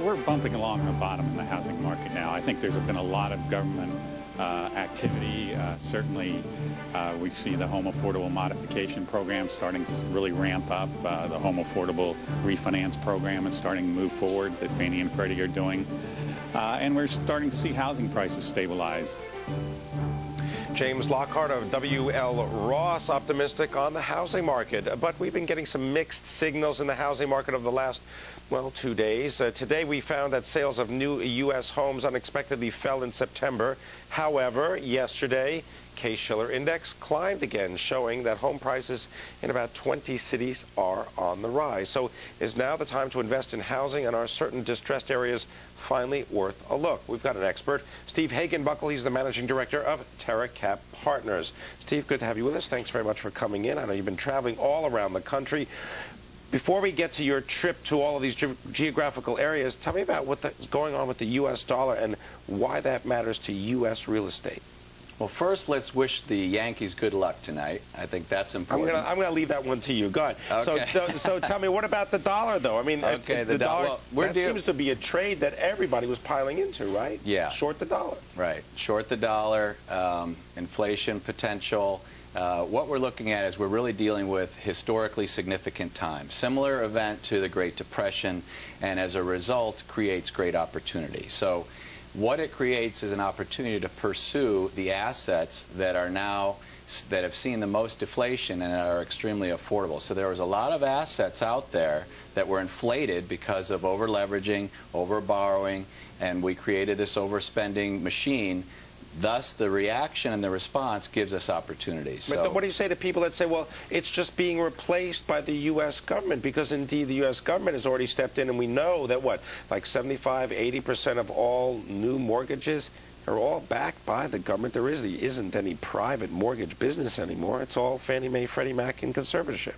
we're bumping along the bottom in the housing market now. I think there's been a lot of government activity. Certainly, we see the home affordable modification program starting to really ramp up. The home affordable refinance program is starting to move forward that Fannie and Freddie are doing. And we're starting to see housing prices stabilize. James Lockhart of W.L. Ross, optimistic on the housing market. But we've been getting some mixed signals in the housing market over the last, well, 2 days. Today we found that sales of new U.S. homes unexpectedly fell in September. However, yesterday, Case-Shiller Index climbed again, showing that home prices in about 20 cities are on the rise. So is now the time to invest in housing, and are certain distressed areas finally worth a look? We've got an expert, Steve Hagenbuckle. He's the managing director of TerraCap Partners. Steve, good to have you with us. Thanks very much for coming in. I know you've been traveling all around the country. Before we get to your trip to all of these geographical areas, tell me about what's going on with the U.S. dollar and why that matters to U.S. real estate. Well, first, let's wish the Yankees good luck tonight. I think that's important. I'm going to leave that one to you. Go ahead. Okay. So tell me, what about the dollar, though? I mean, okay, the dollar, well, that seems to be a trade that everybody was piling into, right? Yeah. Short the dollar. Right. Short the dollar, inflation potential. What we're looking at is we're really dealing with historically significant times. Similar event to the Great Depression, and as a result, creates great opportunity. So what it creates is an opportunity to pursue the assets that are now, that have seen the most deflation and are extremely affordable. So there was a lot of assets out there that were inflated because of over-leveraging, over-borrowing, and we created this overspending machine. Thus, the reaction and the response gives us opportunities. So, what do you say to people that say, well, it's just being replaced by the U.S. government? Because, indeed, the U.S. government has already stepped in, and we know that, what, like 75, 80% of all new mortgages are all backed by the government. There isn't any private mortgage business anymore. It's all Fannie Mae, Freddie Mac, and conservatorship.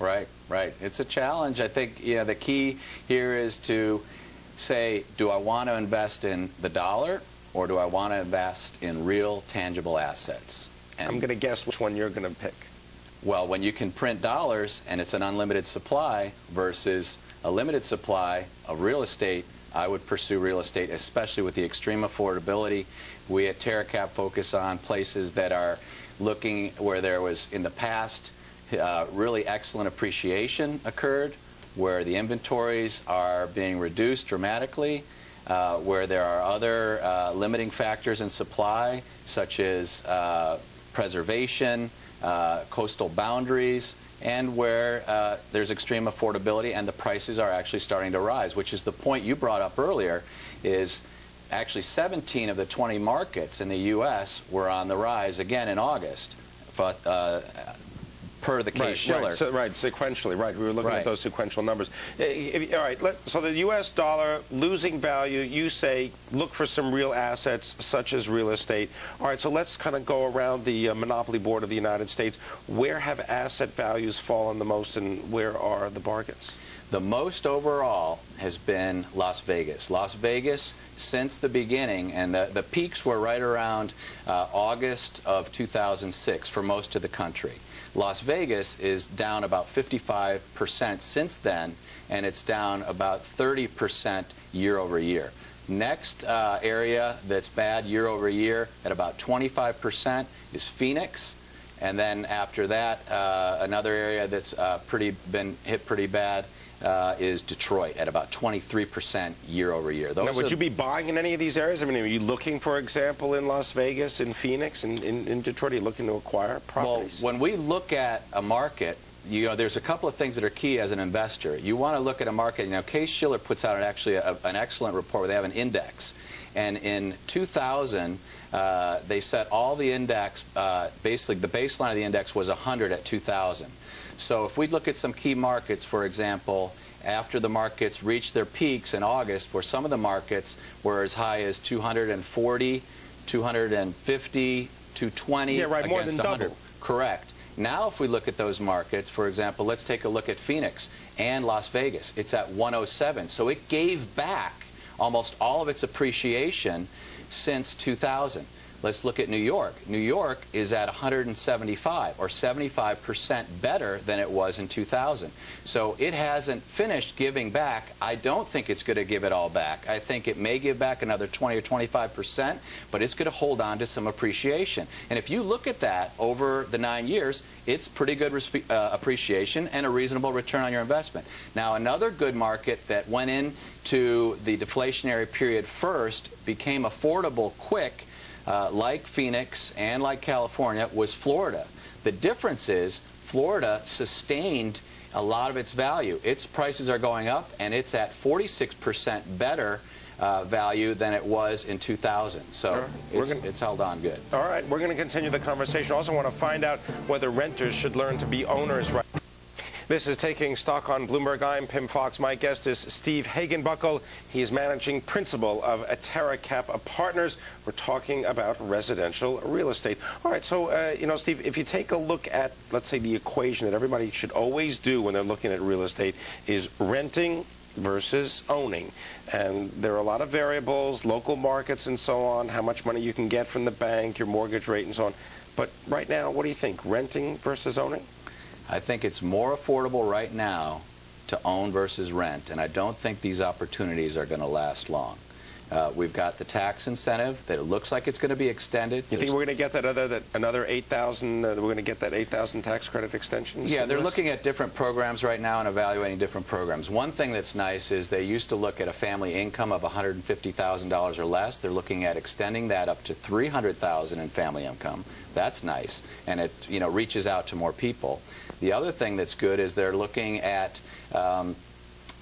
Right, right. It's a challenge. I think, you know, the key here is to say, do I want to invest in the dollar, or do I want to invest in real, tangible assets? And I'm going to guess which one you're going to pick. Well, when you can print dollars and it's an unlimited supply versus a limited supply of real estate, I would pursue real estate, especially with the extreme affordability. We at TerraCap focus on places that are looking where there was, in the past, really excellent appreciation occurred, where the inventories are being reduced dramatically, where there are other limiting factors in supply, such as preservation, coastal boundaries, and where there's extreme affordability and the prices are actually starting to rise, which is the point you brought up earlier, is actually 17 of the 20 markets in the U.S. were on the rise again in August. But per the Case-Shiller. Right, sequentially, right. We were looking at those sequential numbers. All right, so the U.S. dollar losing value, you say look for some real assets such as real estate. All right, so let's kind of go around the monopoly board of the United States. Where have asset values fallen the most, and where are the bargains? The most overall has been Las Vegas. Las Vegas, since the beginning, and the peaks were right around August of 2006 for most of the country. Las Vegas is down about 55% since then, and it's down about 30% year over year. Next area that's bad year over year at about 25% is Phoenix. And then after that, another area that's been hit pretty bad is Detroit at about 23% year over year. Now, would you be buying in any of these areas? I mean, are you looking, for example, in Las Vegas, in Phoenix, in Detroit? Are you looking to acquire properties? Well, when we look at a market, you know, there's a couple of things that are key as an investor. You want to look at a market. You know, Case-Shiller puts out actually an excellent report where they have an index. And in 2000, they set all the index, basically the baseline of the index was 100 at 2000. So if we look at some key markets, for example, after the markets reached their peaks in August, where some of the markets were as high as 240, 250, 220 yeah, right, more than 100. Double. Correct. Now if we look at those markets, for example, let's take a look at Phoenix and Las Vegas. It's at 107. So it gave back almost all of its appreciation since 2000. Let's look at New York. New York is at 175 or 75% better than it was in 2000. So it hasn't finished giving back. I don't think it's going to give it all back. I think it may give back another 20 or 25%, but it's going to hold on to some appreciation. And if you look at that over the 9 years, it's pretty good appreciation and a reasonable return on your investment. Now, another good market that went into the deflationary period first, became affordable quick, like Phoenix and like California, was Florida. The difference is Florida sustained a lot of its value. Its prices are going up, and it's at 46% better value than it was in 2000. So it's held on good. All right, we're going to continue the conversation. Also want to find out whether renters should learn to be owners right. This is Taking Stock on Bloomberg. I'm Pimm Fox. My guest is Steve Hagenbuckle. He is managing principal of TerraCap Partners. We're talking about residential real estate. All right, so, you know, Steve, if you take a look at, let's say, the equation that everybody should always do when they're looking at real estate is renting versus owning. And there are a lot of variables, local markets and so on, how much money you can get from the bank, your mortgage rate and so on. But right now, what do you think, renting versus owning? I think it's more affordable right now to own versus rent, and I don't think these opportunities are going to last long. We've got the tax incentive that it looks like it's going to be extended. You think we're going to get that another 8,000? We're going to get that 8,000 tax credit extension? Yeah, they're looking at different programs right now and evaluating different programs. One thing that's nice is they used to look at a family income of $150,000 or less. They're looking at extending that up to $300,000 in family income. That's nice, and it reaches out to more people. The other thing that's good is they're looking at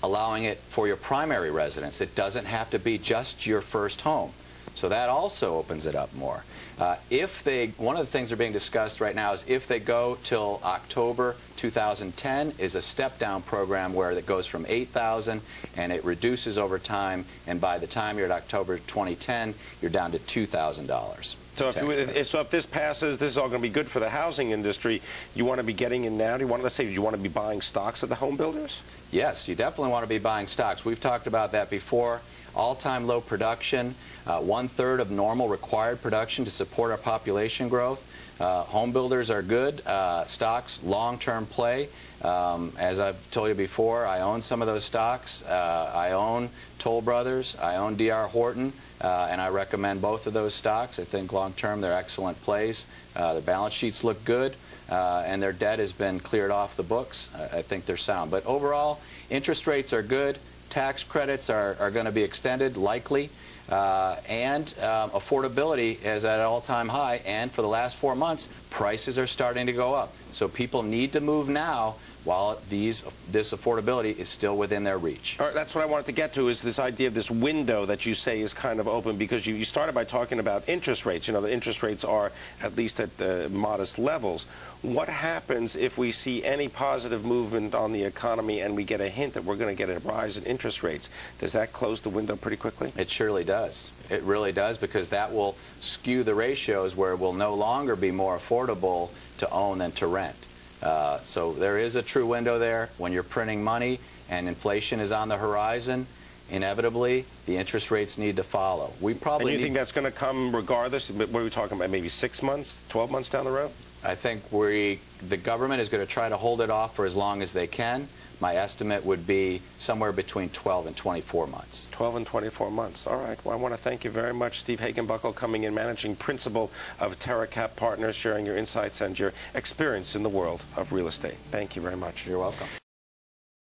allowing it for your primary residence. It doesn't have to be just your first home. So that also opens it up more. One of the things that are being discussed right now is if they go till October 2010 is a step-down program where it goes from $8,000 and it reduces over time, and by the time you're at October 2010, you're down to $2,000. So if this passes, this is all going to be good for the housing industry. You want to be getting in now? Do you want to be buying stocks of the home builders? Yes, you definitely want to be buying stocks. We've talked about that before. All-time low production, 1/3 of normal required production to support our population growth. Home builders are good. Stocks, long-term play. As I've told you before, I own some of those stocks. I own Toll Brothers. I own D.R. Horton. And I recommend both of those stocks. I think long-term they're excellent plays. Their balance sheets look good, and their debt has been cleared off the books. I think they're sound. But overall, interest rates are good. Tax credits are going to be extended, likely. And affordability is at an all-time high. And for the last 4 months, prices are starting to go up. So people need to move now while this affordability is still within their reach. All right, that's what I wanted to get to, is this idea of this window that you say is kind of open, because you started by talking about interest rates. You know, the interest rates are at least at modest levels. What happens if we see any positive movement on the economy and we get a hint that we're going to get a rise in interest rates? Does that close the window pretty quickly? It surely does. It really does, because that will skew the ratios where it will no longer be more affordable to own than to rent. So there is a true window there. When you're printing money and inflation is on the horizon, inevitably the interest rates need to follow. And you think that's going to come regardless? What are we talking about, maybe 6 months, 12 months down the road? I think the government is going to try to hold it off for as long as they can. My estimate would be somewhere between 12 and 24 months. 12 and 24 months. All right. Well, I want to thank you very much, Steve Hagenbuckle, coming in, managing principal of TerraCap Partners, sharing your insights and your experience in the world of real estate. Thank you very much. You're welcome.